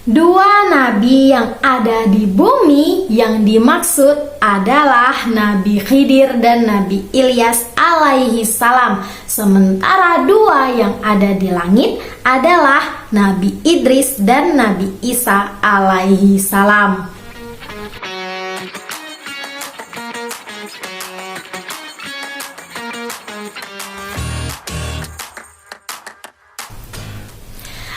Dua nabi yang ada di bumi yang dimaksud adalah Nabi Khidir dan Nabi Ilyas alaihi salam. Sementara dua yang ada di langit adalah Nabi Idris dan Nabi Isa alaihi salam.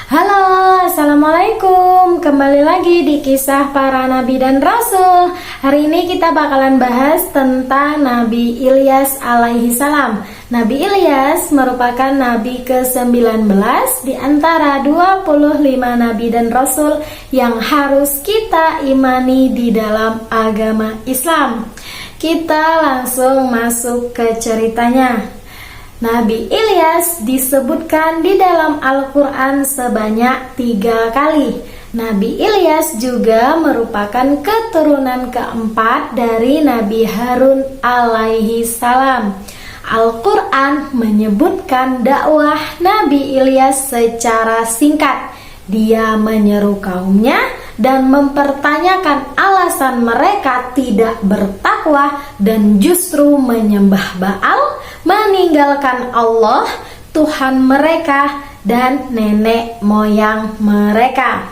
Halo, assalamualaikum. Kembali lagi di kisah para nabi dan rasul. Hari ini kita bakalan bahas tentang Nabi Ilyas alaihi salam. Nabi Ilyas merupakan nabi ke-19 di antara 25 nabi dan rasul yang harus kita imani di dalam agama Islam. Kita langsung masuk ke ceritanya. Nabi Ilyas disebutkan di dalam Al-Quran sebanyak 3 kali. Nabi Ilyas juga merupakan keturunan keempat dari Nabi Harun alaihi salam. Al-Quran menyebutkan dakwah Nabi Ilyas secara singkat. Dia menyeru kaumnya dan mempertanyakan alasan mereka tidak bertakwa dan justru menyembah Baal, meninggalkan Allah, Tuhan mereka, dan nenek moyang mereka.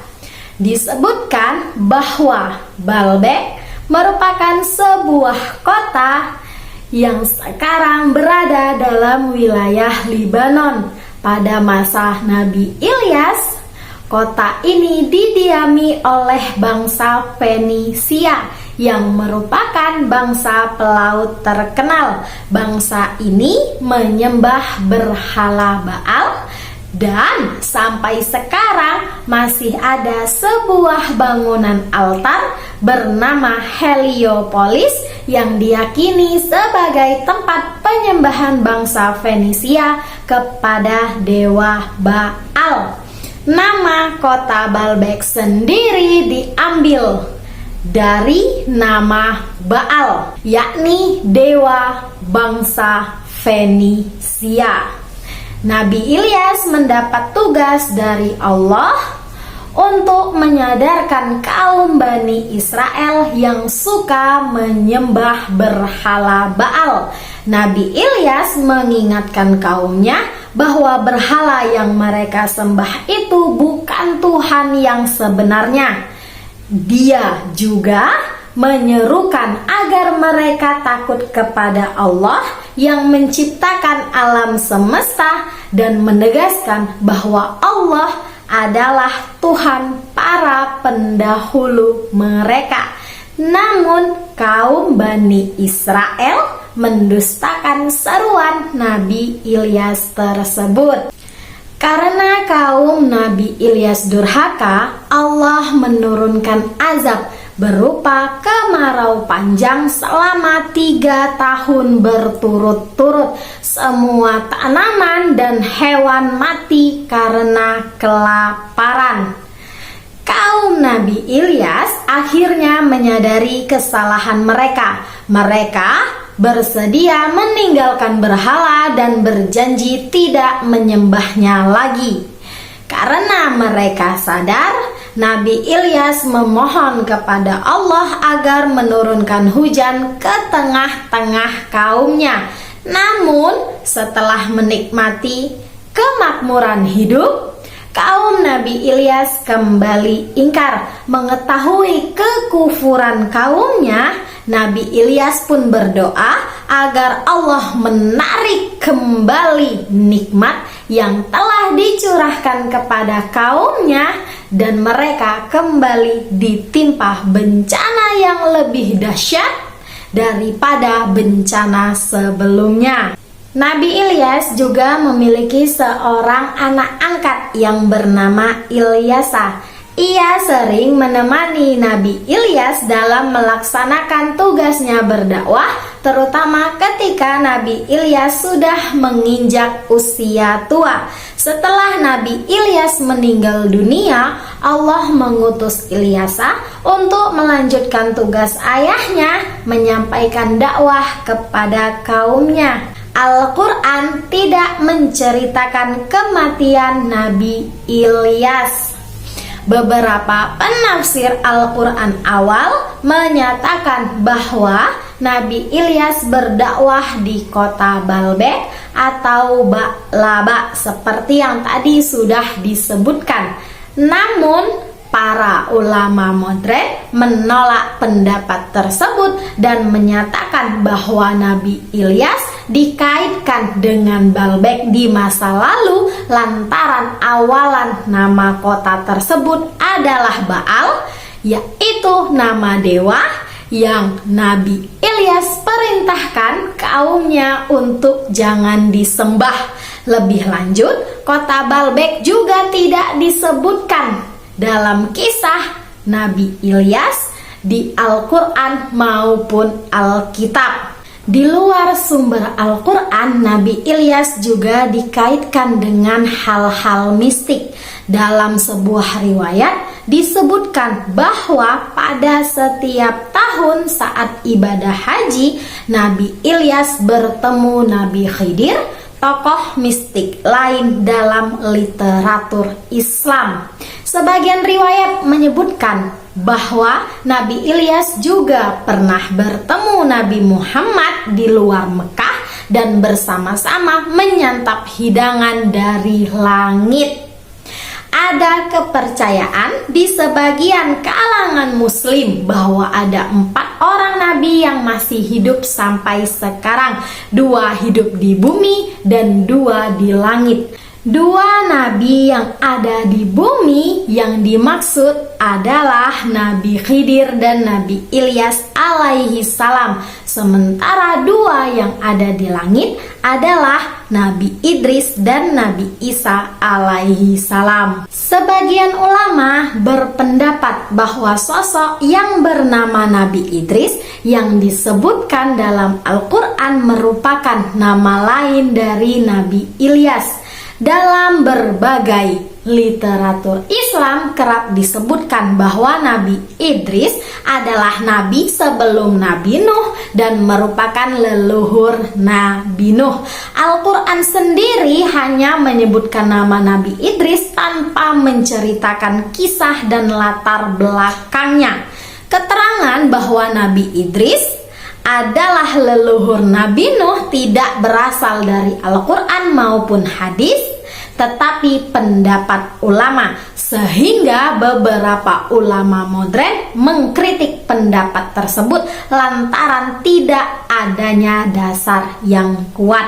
Disebutkan bahwa Baalbek merupakan sebuah kota yang sekarang berada dalam wilayah Libanon. Pada masa Nabi Ilyas, kota ini didiami oleh bangsa Fenisia yang merupakan bangsa pelaut terkenal. Bangsa ini menyembah berhala Baal dan sampai sekarang masih ada sebuah bangunan altar bernama Heliopolis yang diyakini sebagai tempat penyembahan bangsa Fenisia kepada dewa Baal. Nama kota Baalbek sendiri diambil dari nama Baal, yakni dewa bangsa Fenisia. Nabi Ilyas mendapat tugas dari Allah untuk menyadarkan kaum Bani Israel yang suka menyembah berhala Baal. Nabi Ilyas mengingatkan kaumnya bahwa berhala yang mereka sembah itu bukan Tuhan yang sebenarnya. Dia juga menyerukan agar mereka takut kepada Allah yang menciptakan alam semesta dan menegaskan bahwa Allah adalah Tuhan para pendahulu mereka. Namun kaum Bani Israel mendustakan seruan Nabi Ilyas tersebut. Karena kaum Nabi Ilyas durhaka, Allah menurunkan azab berupa kemarau panjang selama 3 tahun berturut-turut. Semua tanaman dan hewan mati karena kelaparan. Kaum Nabi Ilyas akhirnya menyadari kesalahan mereka. Mereka bersedia meninggalkan berhala dan berjanji tidak menyembahnya lagi. Karena mereka sadar, Nabi Ilyas memohon kepada Allah agar menurunkan hujan ke tengah-tengah kaumnya. Namun setelah menikmati kemakmuran hidup, kaum Nabi Ilyas kembali ingkar. Mengetahui kekufuran kaumnya, Nabi Ilyas pun berdoa agar Allah menarik kembali nikmat yang telah dicurahkan kepada kaumnya dan mereka kembali ditimpa bencana yang lebih dahsyat daripada bencana sebelumnya. Nabi Ilyas juga memiliki seorang anak angkat yang bernama Ilyasa. Ia sering menemani Nabi Ilyas dalam melaksanakan tugasnya berdakwah, terutama ketika Nabi Ilyas sudah menginjak usia tua. Setelah Nabi Ilyas meninggal dunia, Allah mengutus Ilyasa untuk melanjutkan tugas ayahnya menyampaikan dakwah kepada kaumnya. Al-Quran tidak menceritakan kematian Nabi Ilyas. Beberapa penafsir Al-Quran awal menyatakan bahwa Nabi Ilyas berdakwah di kota Baalbek atau Ba'laba seperti yang tadi sudah disebutkan. Namun para ulama modern menolak pendapat tersebut dan menyatakan bahwa Nabi Ilyas dikaitkan dengan Baalbek di masa lalu lantaran awalan nama kota tersebut adalah Baal, yaitu nama dewa yang Nabi Ilyas perintahkan kaumnya untuk jangan disembah. Lebih lanjut, kota Baalbek juga tidak disebutkan dalam kisah Nabi Ilyas di Al-Quran maupun Alkitab. Di luar sumber Al-Quran, Nabi Ilyas juga dikaitkan dengan hal-hal mistik. Dalam sebuah riwayat disebutkan bahwa pada setiap tahun saat ibadah haji, Nabi Ilyas bertemu Nabi Khidir, tokoh mistik lain dalam literatur Islam. Sebagian riwayat menyebutkan bahwa Nabi Ilyas juga pernah bertemu Nabi Muhammad di luar Mekah dan bersama-sama menyantap hidangan dari langit. Ada kepercayaan di sebagian kalangan muslim bahwa ada 4 orang nabi yang masih hidup sampai sekarang. 2 hidup di bumi dan 2 di langit. 2 nabi yang ada di bumi yang dimaksud adalah Nabi Khidir dan Nabi Ilyas alaihi salam. Sementara 2 yang ada di langit adalah Nabi Idris dan Nabi Isa alaihi salam. Sebagian ulama berpendapat bahwa sosok yang bernama Nabi Idris yang disebutkan dalam Al-Quran merupakan nama lain dari Nabi Ilyas. Dalam berbagai literatur Islam kerap disebutkan bahwa Nabi Idris adalah nabi sebelum Nabi Nuh dan merupakan leluhur Nabi Nuh. Al-Quran sendiri hanya menyebutkan nama Nabi Idris tanpa menceritakan kisah dan latar belakangnya. Keterangan bahwa Nabi Idris adalah leluhur Nabi Nuh tidak berasal dari Al-Quran maupun hadis, tetapi pendapat ulama, sehingga beberapa ulama modern mengkritik pendapat tersebut lantaran tidak adanya dasar yang kuat.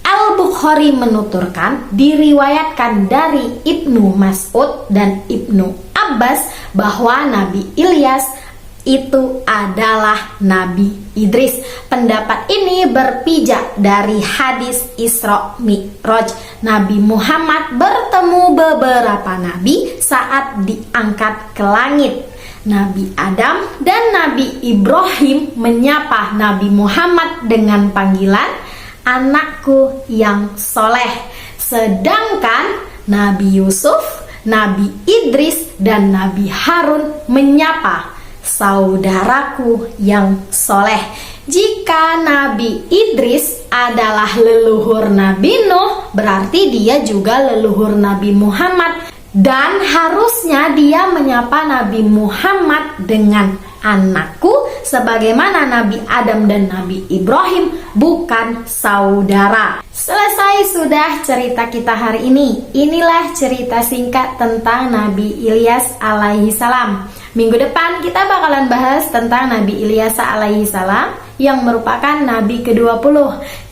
Al-Bukhari menuturkan, diriwayatkan dari Ibnu Mas'ud dan Ibnu Abbas bahwa Nabi Ilyas itu adalah Nabi Idris. Pendapat ini berpijak dari hadis Isra Mi'raj. Nabi Muhammad bertemu beberapa nabi saat diangkat ke langit. Nabi Adam dan Nabi Ibrahim menyapa Nabi Muhammad dengan panggilan anakku yang soleh. Sedangkan Nabi Yusuf, Nabi Idris, dan Nabi Harun menyapa saudaraku yang soleh. Jika Nabi Idris adalah leluhur Nabi Nuh, berarti dia juga leluhur Nabi Muhammad, dan harusnya dia menyapa Nabi Muhammad dengan anakku sebagaimana Nabi Adam dan Nabi Ibrahim, bukan saudara. Selesai sudah cerita kita hari ini. Inilah cerita singkat tentang Nabi Ilyas alaihi salam. Minggu depan kita bakalan bahas tentang Nabi Ilyas alaihi salam yang merupakan nabi ke-20.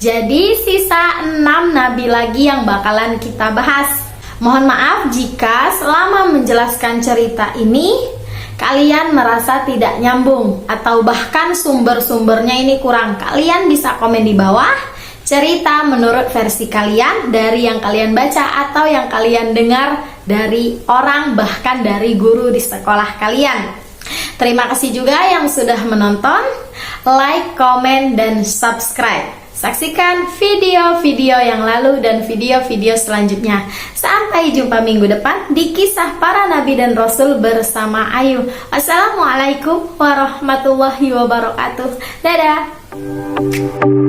Jadi sisa 6 nabi lagi yang bakalan kita bahas. Mohon maaf jika selama menjelaskan cerita ini kalian merasa tidak nyambung atau bahkan sumber-sumbernya ini kurang. Kalian bisa komen di bawah cerita menurut versi kalian dari yang kalian baca atau yang kalian dengar dari orang, bahkan dari guru di sekolah kalian. Terima kasih juga yang sudah menonton. Like, komen, dan subscribe. Saksikan video-video yang lalu dan video-video selanjutnya. Sampai jumpa minggu depan di kisah para nabi dan rasul bersama Ayu. Assalamualaikum warahmatullahi wabarakatuh. Dadah.